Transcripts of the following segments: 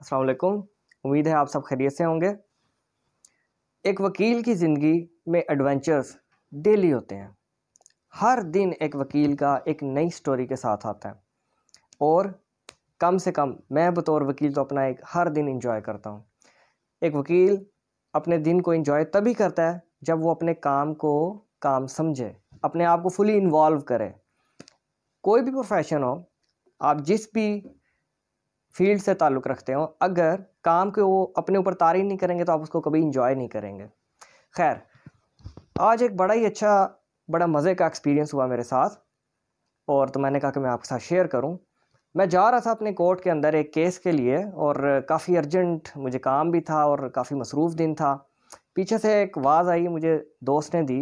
अस्सलाम वालेकुम। उम्मीद है आप सब खैरियत से होंगे। एक वकील की ज़िंदगी में एडवेंचर्स डेली होते हैं। हर दिन एक वकील का एक नई स्टोरी के साथ आता है और कम से कम मैं बतौर वकील तो अपना एक हर दिन एंजॉय करता हूँ। एक वकील अपने दिन को एंजॉय तभी करता है जब वो अपने काम को काम समझे, अपने आप को फुली इन्वॉल्व करे। कोई भी प्रोफेशन हो, आप जिस भी फील्ड से ताल्लुक़ रखते हो, अगर काम को वो अपने ऊपर तारी नहीं करेंगे तो आप उसको कभी इंजॉय नहीं करेंगे। खैर, आज एक बड़ा मज़े का एक्सपीरियंस हुआ मेरे साथ और तो मैंने कहा कि मैं आपके साथ शेयर करूं। मैं जा रहा था अपने कोर्ट के अंदर एक केस के लिए और काफ़ी अर्जेंट मुझे काम भी था और काफ़ी मसरूफ़ दिन था। पीछे से एक आवाज़ आई, मुझे दोस्त ने दी।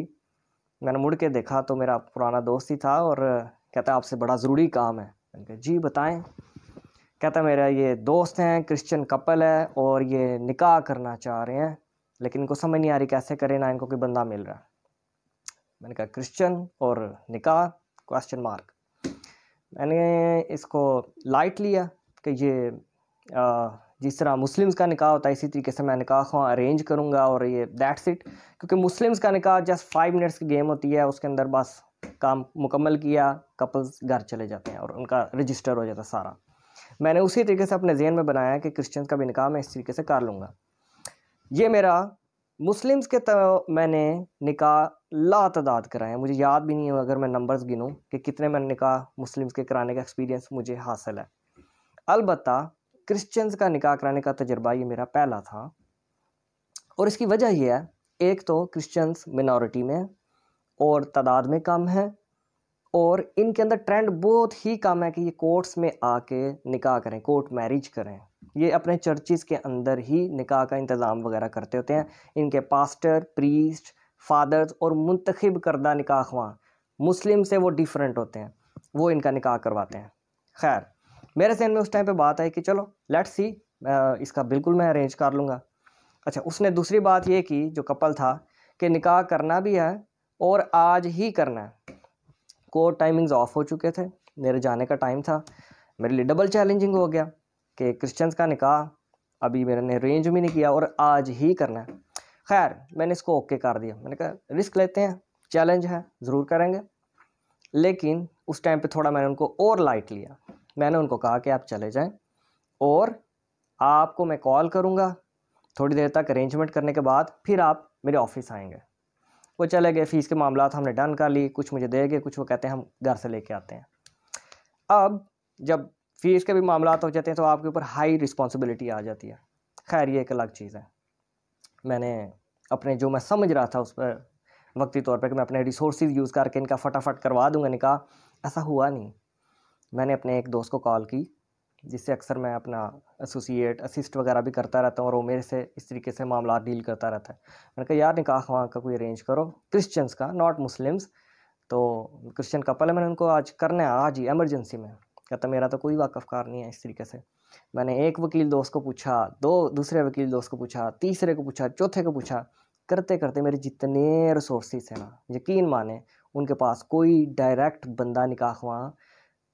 मैंने मुड़ के देखा तो मेरा पुराना दोस्त ही था और कहता है आपसे बड़ा ज़रूरी काम है। मैंने कहा जी बताएं। कहता मेरा ये दोस्त हैं, क्रिश्चियन कपल है और ये निकाह करना चाह रहे हैं, लेकिन इनको समझ नहीं आ रही कैसे करें, ना इनको कोई बंदा मिल रहा है। मैंने कहा क्रिश्चियन और निकाह क्वेश्चन मार्क। मैंने इसको लाइट लिया कि ये जिस तरह मुस्लिम्स का निकाह होता है इसी तरीके से मैं निकाह ख़्वाह अरेंज करूँगा और ये दैट्स इट। क्योंकि मुस्लिम्स का निकाह जस्ट 5 मिनट्स की गेम होती है, उसके अंदर बस काम मुकम्मल किया, कपल्स घर चले जाते हैं और उनका रजिस्टर हो जाता है सारा। मैंने उसी तरीके से अपने ज़हन में बनाया कि क्रिश्चियंस का भी निकाह मैं इस तरीके से कर लूँगा। ये मेरा मुस्लिम्स के मैंने निकाह लातादाद कराए हैं, मुझे याद भी नहीं है अगर मैं नंबर्स गिनूँ कि कितने मैंने निकाह मुस्लिम्स के कराने का एक्सपीरियंस मुझे हासिल है। अलबत्ता क्रिश्चियंस का निकाह कराने का तजुर्बा ये मेरा पहला था और इसकी वजह ये है, एक तो क्रिश्चियंस मिनॉरिटी में और तादाद में कम है और इनके अंदर ट्रेंड बहुत ही कम है कि ये कोर्ट्स में आके निकाह करें, कोर्ट मैरिज करें। ये अपने चर्चिज़ के अंदर ही निकाह का इंतज़ाम वगैरह करते होते हैं। इनके पास्टर, प्रीस्ट, फादर्स और मुंतखब करदा निकाह ख़्वाह मुस्लिम से वो डिफरेंट होते हैं, वो इनका निकाह करवाते हैं। खैर, मेरे ज़हन में उस टाइम पे बात आई कि चलो लेट्स सी, इसका बिल्कुल मैं अरेंज कर लूँगा। अच्छा, उसने दूसरी बात ये की, जो कपल था, कि निकाह करना भी है और आज ही करना है। कोर्ट टाइमिंग्स ऑफ हो चुके थे, मेरे जाने का टाइम था। मेरे लिए डबल चैलेंजिंग हो गया कि क्रिश्चियंस का निकाह अभी मैंने अरेंज भी नहीं किया और आज ही करना है। खैर, मैंने इसको ओके कर दिया। मैंने कहा रिस्क लेते हैं, चैलेंज है, ज़रूर करेंगे। लेकिन उस टाइम पे थोड़ा मैंने उनको और लाइट लिया। मैंने उनको कहा कि आप चले जाएं और आपको मैं कॉल करूँगा, थोड़ी देर तक अरेंजमेंट करने के बाद फिर आप मेरे ऑफिस आएंगे। वो चले गए, फ़ीस के मामलात हमने डन कर ली, कुछ मुझे देंगे, कुछ वो कहते हैं हम घर से लेके आते हैं। अब जब फ़ीस के भी मामलात हो जाते हैं तो आपके ऊपर हाई रिस्पॉन्सिबिलिटी आ जाती है। खैर, ये एक अलग चीज़ है। मैंने अपने जो मैं समझ रहा था उस पर वक्ती तौर पर कि मैं अपने रिसोर्सेज यूज़ करके इनका फटाफट करवा दूंगा निकाह, ऐसा हुआ नहीं। मैंने अपने एक दोस्त को कॉल की, जिससे अक्सर मैं अपना एसोसिएट असिस्ट वगैरह भी करता रहता हूँ और वो मेरे से इस तरीके से मामला डील करता रहता है। मैंने कहा यार निकाह ख़्वाह का कोई अरेंज करो, क्रिश्चियंस का, नॉट मुस्लिम्स। तो क्रिश्चियन कपल है, मैंने उनको आज करना है, आज ही एमरजेंसी में। कहता मेरा तो कोई वाकफ़कार नहीं है इस तरीके से। मैंने एक वकील दोस्त को पूछा, दो दूसरे वकील दोस्त को पूछा, तीसरे को पूछा, चौथे को पूछा। करते करते मेरे जितने रिसोर्सेज हैं ना, यकीन माने उनके पास कोई डायरेक्ट बंदा निकाह ख़्वाह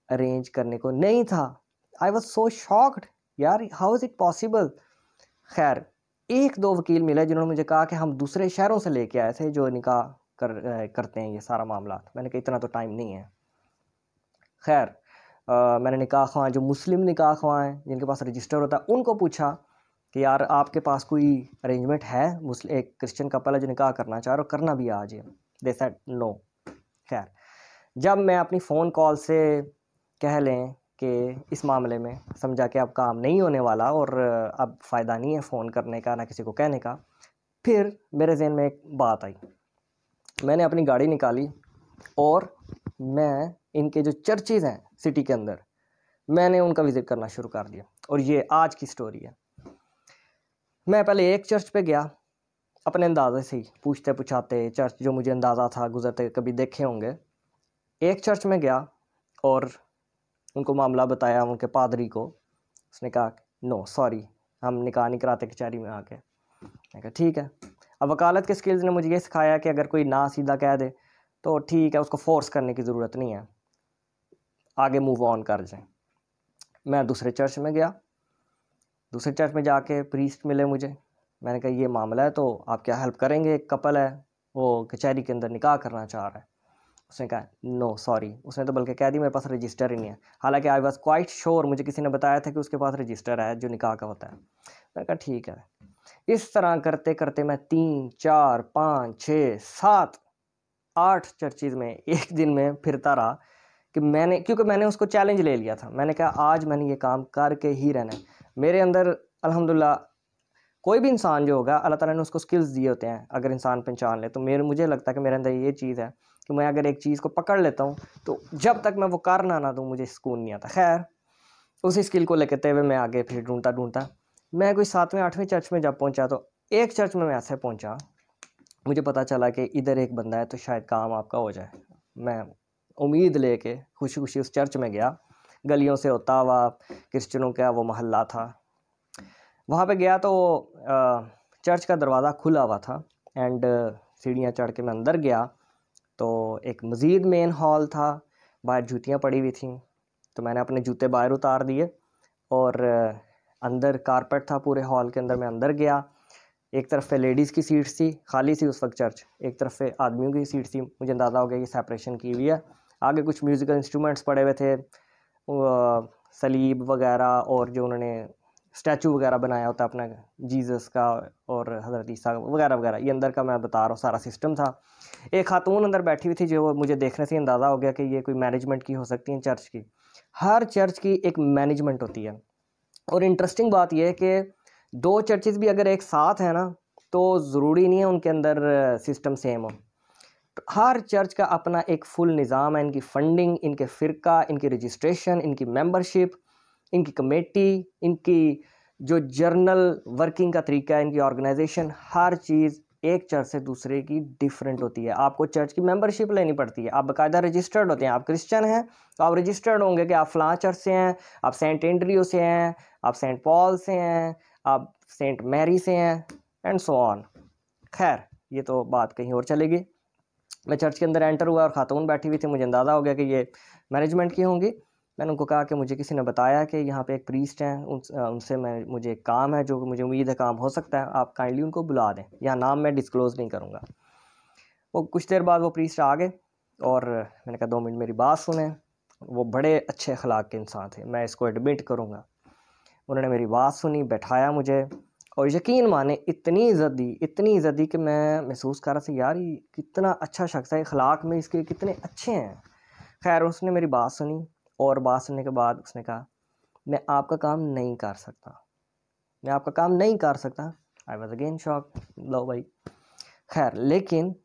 अरेंज करने को नहीं था। आई वॉज सो शॉक्ड, यार हाउ इज़ इट पॉसिबल। खैर, एक दो वकील मिले जिन्होंने मुझे कहा कि हम दूसरे शहरों से लेके आए थे जो निकाह करते हैं ये सारा मामला। मैंने कहा इतना तो टाइम नहीं है। खैर, मैंने निकाह ख़्वाह जो मुस्लिम निकाह ख़्वाह हैं जिनके पास रजिस्टर होता है उनको पूछा कि यार आपके पास कोई अरेंजमेंट है, मुस्लिम एक क्रिश्चियन कपल है जो निकाह करना चाह रहे हो, करना भी आज है। They said no. खैर, जब मैं अपनी फ़ोन कॉल से कह लें कि इस मामले में समझा कि अब काम नहीं होने वाला और अब फ़ायदा नहीं है फ़ोन करने का, ना किसी को कहने का, फिर मेरे ज़हन में एक बात आई। मैंने अपनी गाड़ी निकाली और मैं इनके जो चर्चेज़ हैं सिटी के अंदर, मैंने उनका विज़िट करना शुरू कर दिया। और ये आज की स्टोरी है। मैं पहले एक चर्च पे गया, अपने अंदाज़े से ही पूछते पुछाते, चर्च जो मुझे अंदाज़ा था, गुज़रते कभी देखे होंगे। एक चर्च में गया और उनको मामला बताया, उनके पादरी को। उसने कहा नो सॉरी, हम निकाह नहीं कराते कचहरी में आके। मैंने कहा ठीक है। अब वकालत के स्किल्स ने मुझे ये सिखाया कि अगर कोई ना सीधा कह दे तो ठीक है, उसको फोर्स करने की ज़रूरत नहीं है, आगे मूव ऑन कर जाए। मैं दूसरे चर्च में गया, दूसरे चर्च में जाके प्रीस्ट मिले मुझे। मैंने कहा ये मामला है, तो आप क्या हेल्प करेंगे? एक कपल है, वो कचहरी के अंदर निकाह करना चाह रहा है। उसने कहा नो सॉरी, उसने तो बल्कि कह दी मेरे पास रजिस्टर ही नहीं है। हालांकि आई वॉज क्वाइट श्योर, मुझे किसी ने बताया था कि उसके पास रजिस्टर है जो निकाह का होता है। मैंने कहा ठीक है। इस तरह करते करते मैं 3, 4, 5, 6, 7, 8 चर्चिज़ में एक दिन में फिरता रहा कि क्योंकि मैंने उसको चैलेंज ले लिया था। मैंने कहा आज मैंने ये काम करके ही रहना है। मेरे अंदर अल्हम्दुलिल्लाह, कोई भी इंसान जो होगा अल्लाह ताला ने उसको स्किल्स दिए होते हैं, अगर इंसान पहचान ले तो मुझे लगता है कि मेरे अंदर ये चीज़ है कि मैं अगर एक चीज़ को पकड़ लेता हूँ तो जब तक मैं वो कर ना दूँ मुझे सुकून नहीं आता। खैर, उसी स्किल को लेते हुए मैं आगे फिर ढूंढता मैं कोई 7वें 8वें चर्च में जब पहुँचा तो एक चर्च में मैं ऐसे पहुँचा, मुझे पता चला कि इधर एक बंदा है तो शायद काम आपका हो जाए। मैं उम्मीद लेके खुशी खुशी उस चर्च में गया। गलियों से होता हुआ क्रिश्चियनों का वो मोहल्ला था, वहाँ पे गया तो चर्च का दरवाज़ा खुला हुआ था एंड सीढ़ियाँ चढ़ के मैं अंदर गया तो एक मज़ीद मेन हॉल था, बाहर जूतियाँ पड़ी हुई थी। तो मैंने अपने जूते बाहर उतार दिए और अंदर कारपेट था पूरे हॉल के अंदर। मैं अंदर गया, एक तरफ पे लेडीज़ की सीट्स थी, खाली थी उस वक्त चर्च, एक तरफ पे आदमियों की सीट थी। मुझे अंदाज़ा हो गया ये सेपरेशन की हुई है। आगे कुछ म्यूज़िकल इंस्ट्रूमेंट्स पड़े हुए थे, सलीब वगैरह और जो उन्होंने स्टैचू वगैरह बनाया होता अपना जीसस का और हज़रत ईसा वगैरह वगैरह, ये अंदर का मैं बता रहा हूँ सारा सिस्टम था। एक खातून अंदर बैठी हुई थी जो मुझे देखने से अंदाज़ा हो गया कि ये कोई मैनेजमेंट की हो सकती है चर्च की। हर चर्च की एक मैनेजमेंट होती है और इंटरेस्टिंग बात यह है कि 2 चर्चेज़ भी अगर एक साथ है ना तो ज़रूरी नहीं है उनके अंदर सिस्टम सेम हो। तो हर चर्च का अपना एक फुल निज़ाम है, इनकी फंडिंग, इनके फ़िरका, इनकी रजिस्ट्रेशन, इनकी मेंबरशिप, इनकी कमेटी, इनकी जो जर्नल वर्किंग का तरीका है, इनकी ऑर्गेनाइजेशन, हर चीज़ एक चर्च से दूसरे की डिफरेंट होती है। आपको चर्च की मेंबरशिप लेनी पड़ती है, आप बाकायदा रजिस्टर्ड होते हैं। आप क्रिश्चियन हैं तो आप रजिस्टर्ड होंगे कि आप फ़लाँ चर्च से हैं, आप सेंट एंड्रयू से हैं, आप सेंट पॉल से हैं, आप सेंट मैरी से हैं एंड सो ऑन। खैर, ये तो बात कहीं और चलेगी। मैं चर्च के अंदर एंटर हुआ और खातून बैठी हुई थी, मुझे अंदाज़ा हो गया कि ये मैनेजमेंट की होंगी। मैंने उनको कहा कि मुझे किसी ने बताया कि यहाँ पे एक प्रीस्ट हैं, उनसे मुझे एक काम है जो मुझे उम्मीद है काम हो सकता है, आप काइंडली उनको बुला दें। यहाँ नाम मैं डिस्क्लोज़ नहीं करूँगा। वो कुछ देर बाद वो प्रीस्ट आ गए और मैंने कहा 2 मिनट मेरी बात सुने। वो बड़े अच्छे अखलाक के इंसान थे, मैं इसको एडमिट करूँगा। उन्होंने मेरी बात सुनी, बैठाया मुझे और यकीन माने इतनी इज़्ज़त दी कि मैं महसूस कर रहा था यार ये कितना अच्छा शख्स है, अखलाक में इसके कितने अच्छे हैं। खैर, उसने मेरी बात सुनी और बात सुनने के बाद उसने कहा मैं आपका काम नहीं कर सकता, मैं आपका काम नहीं कर सकता। आई वॉज अगेन शॉक, लो भाई। खैर, लेकिन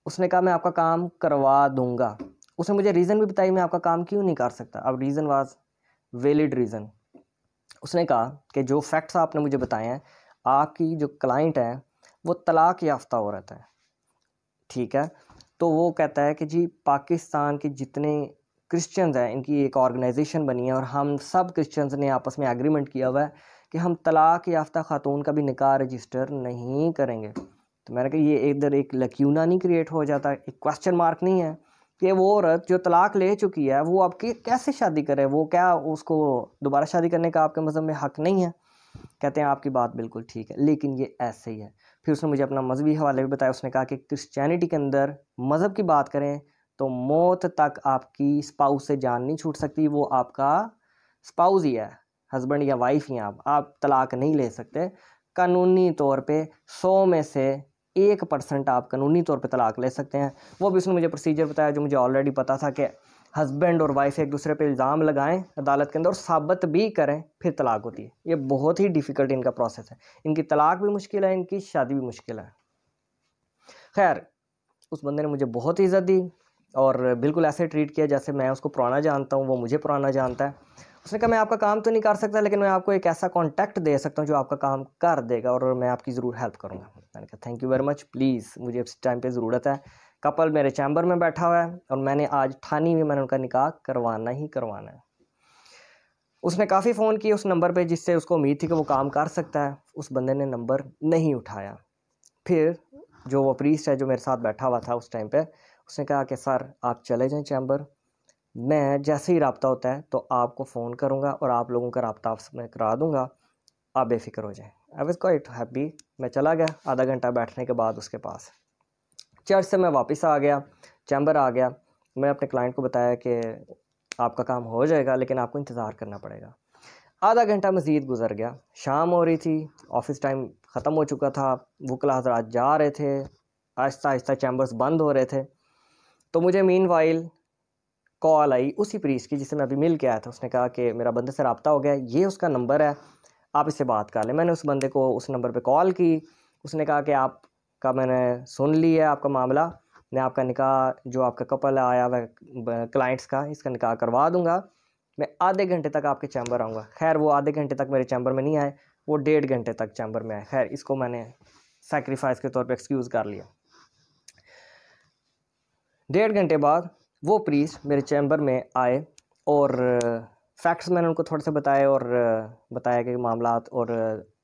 उसने कहा मैं आपका काम करवा दूंगा। उसने मुझे रीज़न भी बताई मैं आपका काम क्यों नहीं कर सकता। अब रीज़न वाज वैलिड रीज़न। उसने कहा कि जो फैक्ट्स आपने मुझे बताए हैं, आपकी जो क्लाइंट है वो तलाक याफ्ता हो रहता है, ठीक है। तो वो कहता है कि जी पाकिस्तान के जितने क्रिश्चियंस हैं इनकी एक ऑर्गेनाइजेशन बनी है और हम सब क्रिश्चियंस ने आपस में एग्रीमेंट किया हुआ है कि हम तलाक याफ्ता खातून का भी निकाह रजिस्टर नहीं करेंगे। तो मैंने कहा ये इधर एक लक्यूना नहीं क्रिएट हो जाता, एक क्वेश्चन मार्क नहीं है कि वो औरत जो तलाक ले चुकी है वो अब कैसे शादी करे, वो क्या उसको दोबारा शादी करने का आपके मज़हब में हक़ नहीं है? कहते हैं आपकी बात बिल्कुल ठीक है, लेकिन ये ऐसे ही है। फिर उसने मुझे अपना मजहबी हवाले भी बताया। उसने कहा कि क्रिश्चियनिटी के अंदर मज़हब की बात करें तो मौत तक आपकी स्पाउस से जान नहीं छूट सकती, वो आपका स्पाउस ही है, हस्बैंड या वाइफ ही आप तलाक नहीं ले सकते। कानूनी तौर पे 100 में से 1% आप कानूनी तौर पे तलाक ले सकते हैं। वो भी उसने मुझे प्रोसीजर बताया जो मुझे ऑलरेडी पता था कि हस्बैंड और वाइफ एक दूसरे पे इल्ज़ाम लगाएं अदालत के अंदर और साबित भी करें, फिर तलाक होती है। ये बहुत ही डिफ़िकल्ट इनका प्रोसेस है। इनकी तलाक भी मुश्किल है, इनकी शादी भी मुश्किल है। खैर, उस बंदे ने मुझे बहुत इज़्ज़त दी और बिल्कुल ऐसे ट्रीट किया जैसे मैं उसको पुराना जानता हूँ, वो मुझे पुराना जानता है। उसने कहा मैं आपका काम तो नहीं कर सकता लेकिन मैं आपको एक ऐसा कॉन्टैक्ट दे सकता हूँ जो आपका काम कर देगा और मैं आपकी ज़रूर हेल्प करूँगा। मैंने कहा thank you very much, please मुझे इस टाइम पे ज़रूरत है। कपल मेरे चैम्बर में बैठा हुआ है और मैंने आज ठानी हुई मैंने उनका निकाह करवाना ही करवाना है। उसने काफ़ी फ़ोन किए उस नंबर पे जिससे उसको उम्मीद थी कि वो काम कर सकता है। उस बंदे ने नंबर नहीं उठाया। फिर जो वो प्रीस्ट है जो मेरे साथ बैठा हुआ था उस टाइम पे, उसने कहा कि सर आप चले जाएं चैम्बर, मैं जैसे ही रब्ता होता है तो आपको फ़ोन करूंगा और आप लोगों का रब्ता आपस में करा दूंगा आप बेफिक्र हो जाएं। I was quite happy. मैं चला गया आधा घंटा बैठने के बाद उसके पास। चर्च से मैं वापस आ गया, चैम्बर आ गया। मैं अपने क्लाइंट को बताया कि आपका काम हो जाएगा लेकिन आपको इंतज़ार करना पड़ेगा। आधा घंटा मज़ीद गुजर गया, शाम हो रही थी, ऑफिस टाइम ख़त्म हो चुका था, वकला हज़रात जा रहे थे, आहिस्ता आहिस्ता चैम्बर्स बंद हो रहे थे। तो मुझे मीनवाइल कॉल आई उसी प्रीस्ट की जिससे मैं अभी मिल के आया था। उसने कहा कि मेरा बंदे से रब्ता हो गया, ये उसका नंबर है, आप इससे बात कर लें। मैंने उस बंदे को उस नंबर पे कॉल की। उसने कहा कि आपका मैंने सुन लिया है आपका मामला, मैं आपका निकाह जो आपका कपल आया हुआ क्लाइंट्स का, इसका निकाह करवा दूंगा। मैं आधे घंटे तक आपके चैम्बर आऊँगा। खैर वो आधे घंटे तक मेरे चैम्बर में नहीं आए, वो 1.5 घंटे तक चैम्बर में आए। खैर इसको मैंने सैक्रिफाइस के तौर पे एक्सक्यूज़ कर लिया। 1.5 घंटे बाद वो प्रीस्ट मेरे चैम्बर में आए और फैक्ट्स मैंने उनको थोड़े से बताए और बताया कि मामलात और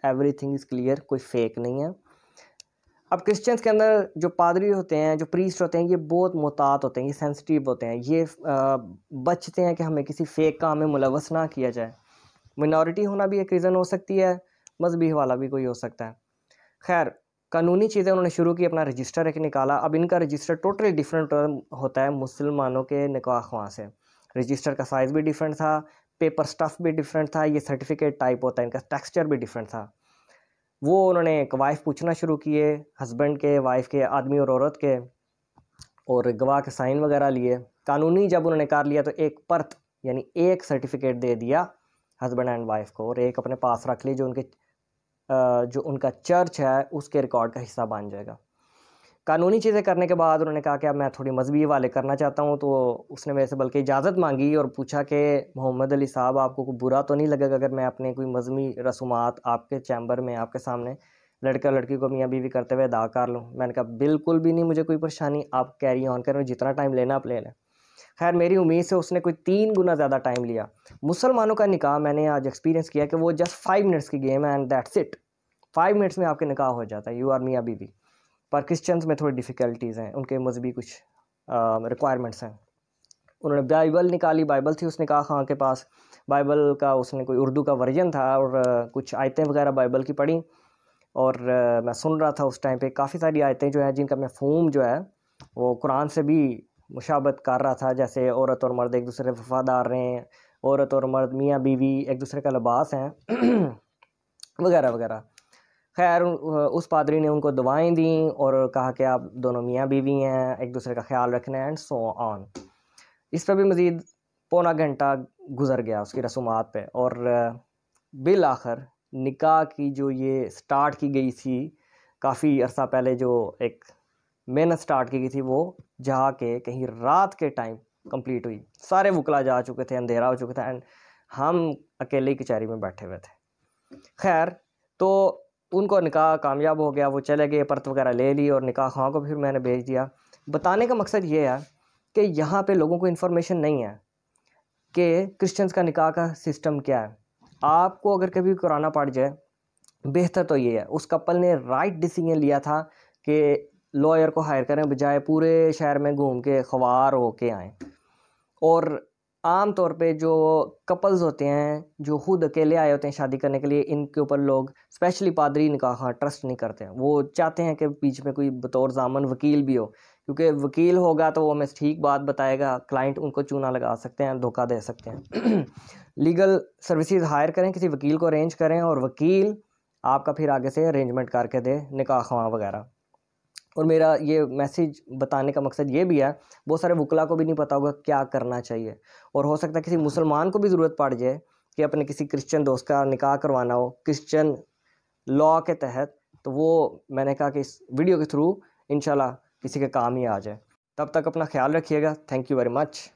एवरीथिंग इज़ क्लियर, कोई फेक नहीं है। अब क्रिश्चियंस के अंदर जो पादरी होते हैं, जो प्रीस्ट होते हैं, ये बहुत मोहतात होते हैं, ये सेंसिटिव होते हैं, ये बचते हैं कि हमें किसी फेक काम में मुलवस ना किया जाए। मिनॉरिटी होना भी एक रीज़न हो सकती है, मजहबी वाला भी कोई हो सकता है। खैर कानूनी चीज़ें उन्होंने शुरू की, अपना रजिस्टर एक निकाला। अब इनका रजिस्टर टोटली डिफरेंट होता है मुसलमानों के निकाह ख्वाह से। रजिस्टर का साइज़ भी डिफरेंट था, पेपर स्टफ़ भी डिफरेंट था, ये सर्टिफिकेट टाइप होता है, इनका टेक्सचर भी डिफरेंट था। वो उन्होंने कवाइफ पूछना शुरू किए, हस्बैंड के, वाइफ के, आदमी और औरत के, और गवाह के साइन वगैरह लिए। कानूनी जब उन्होंने कर लिया तो एक परत यानी एक सर्टिफिकेट दे दिया हस्बैंड एंड वाइफ को, और एक अपने पास रख ली जो उनका चर्च है उसके रिकॉर्ड का हिस्सा बन जाएगा। कानूनी चीज़ें करने के बाद उन्होंने कहा कि अब मैं थोड़ी मजहबी वाले करना चाहता हूँ। तो उसने मेरे से बल्कि इजाज़त मांगी और पूछा कि मोहम्मद अली साहब, आपको कोई बुरा तो नहीं लगेगा अगर मैं अपने कोई मजहबी रसूमात आपके चैम्बर में आपके सामने लड़का लड़की को मियाँ बीवी करते हुए अदा कर लूँ? मैंने कहा बिल्कुल भी नहीं, मुझे कोई परेशानी, आप कैरी ऑन करें, जितना टाइम लेना आप ले लें। खैर मेरी उम्मीद से उसने कोई 3 गुना ज़्यादा टाइम लिया। मुसलमानों का निकाह मैंने आज एक्सपीरियंस किया कि वो जस्ट 5 मिनट्स की गेम है एंड दैट्स इट। 5 मिनट्स में आपके निकाह हो जाता है, यू आर मियाँ बीवी। पर क्रिश्चियंस में थोड़ी डिफ़िकल्टीज़ हैं, उनके मजहबी कुछ रिक्वायरमेंट्स हैं। उन्होंने बाइबल निकाली, बाइबल थी उस निकाह खां के पास, बाइबल का उसने कोई उर्दू का वर्जन था और कुछ आयतें वगैरह बाइबल की पढ़ी। और मैं सुन रहा था उस टाइम पे काफ़ी सारी आयतें जो हैं जिनका मफ़हूम जो है वो कुरान से भी मुशाबत कर रहा था। जैसे औरत और मर्द एक दूसरे वफादार रहें, औरत और मर्द मियाँ बीवी एक दूसरे का लिबास हैं वगैरह वगैरह। खैर उस पादरी ने उनको दुआएं दी और कहा कि आप दोनों मियाँ बीवी हैं, एक दूसरे का ख्याल रखना है एंड सो ऑन। इस पर भी मज़ीद पौना घंटा गुजर गया उसकी रसूमात पे, और बिल आखिर निकाह की जो ये स्टार्ट की गई थी काफ़ी अरसा पहले, जो एक मेहनत स्टार्ट की गई थी, वो जाके कहीं रात के टाइम कंप्लीट हुई। सारे वकला जा चुके थे, अंधेरा हो चुका था एंड हम अकेले ही कचहरी में बैठे हुए थे। खैर तो उनको निकाह कामयाब हो गया, वो चले गए, परत वगैरह ले ली और निकाह खां को फिर मैंने भेज दिया। बताने का मकसद ये है कि यहाँ पे लोगों को इन्फॉर्मेशन नहीं है कि क्रिश्चियंस का निकाह का सिस्टम क्या है। आपको अगर कभी कराना पड़ जाए, बेहतर तो ये है, उस कपल ने राइट डिसीजन लिया था कि लॉयर को हायर करें बजाय पूरे शहर में घूम के ख्वार होके आएँ। और आम तौर पे जो कपल्स होते हैं जो खुद अकेले आए होते हैं शादी करने के लिए, इनके ऊपर लोग स्पेशली पादरी निकाह ट्रस्ट नहीं करते हैं। वो चाहते हैं कि बीच में कोई बतौर ज़ामन वकील भी हो, क्योंकि वकील होगा तो वो हमें ठीक बात बताएगा, क्लाइंट उनको चूना लगा सकते हैं, धोखा दे सकते हैं लीगल सर्विसेज हायर करें, किसी वकील को अरेंज करें और वकील आपका फिर आगे से अरेंजमेंट करके दे निकाह ख्वाह वगैरह। और मेरा ये मैसेज बताने का मकसद ये भी है, बहुत सारे वकला को भी नहीं पता होगा क्या करना चाहिए, और हो सकता है किसी मुसलमान को भी ज़रूरत पड़ जाए कि अपने किसी क्रिश्चियन दोस्त का निकाह करवाना हो क्रिश्चियन लॉ के तहत, तो वो मैंने कहा कि इस वीडियो के थ्रू इंशाल्लाह किसी के काम ही आ जाए। तब तक अपना ख्याल रखिएगा। Thank you very much.